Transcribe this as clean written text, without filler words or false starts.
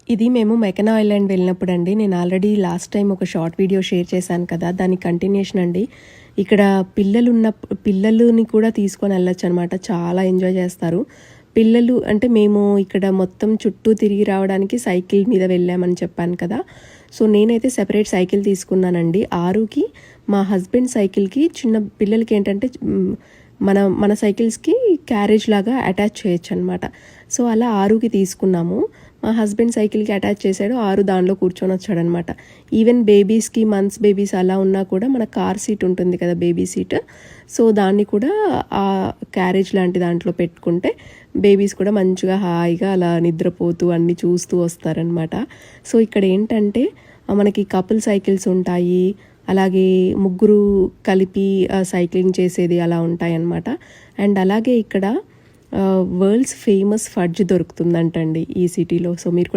ఇది మేము మెకనా ఐలాండ్ వెళ్ళినప్పుడండి. నేను ఆల్రెడీ లాస్ట్ టైం ఒక షార్ట్ వీడియో షేర్ చేశాను కదా! దాని కంటిన్యూషన్ అండి. ఇక్కడ పిల్లలని కూడా తీసుకొని వెళ్ళొచ్చనమాట. చాలా ఎంజాయ్ చేస్తారు. పిల్లలు అంటే మేము ఇక్కడ మొత్తం చుట్టూ తిరిగి రావడానికి సైకిల్ మీద వెళ్ళామని చెప్పాను కదా! సో, నేనైతే సెపరేట్ సైకిల్ తీసుకున్నానండి. ఆరుకి మా హస్బెండ్ సైకిల్‌కి చిన్న పిల్లలకి ఏంటంటే మన సైకిల్స్‌కి క్యారేజ్ లాగా అటాచ్ చేయొచ్చనమాట. సో, అలా ఆరుకి తీసుకున్నాము. మా హస్బెండ్ సైకిల్‌కి అటాచ్ చేశాడు. ఆరు దానిలో కూర్చొని వచ్చాడనమాట. ఈవెన్ బేబీస్‌కి మంత్స్ బేబీస్ అలా ఉన్నా కూడా మన కార్ సీట్ ఉంటుంది కదా! Baby seat. సో, దాన్ని కూడా ఆ క్యారేజ్ లాంటి దాంట్లో పెట్టుకుంటే బేబీస్ కూడా మంచిగా హాయిగా అలా నిద్రపోతూ అన్నీ చూస్తూ వస్తారనమాట. సో, ఇక్కడ ఏంటంటే మనకి కపుల్ సైకిల్స్ ఉంటాయి. అలాగే ముగ్గురు కలిపి సైక్లింగ్ చేసేది అలా ఉంటాయన్నమాట. అండ్ అలాగే ఇక్కడ వరల్డ్స్ ఫేమస్ ఫడ్జ్ దొరుకుతుందంటండి ఈ సిటీలో. సో, మీరు కూడా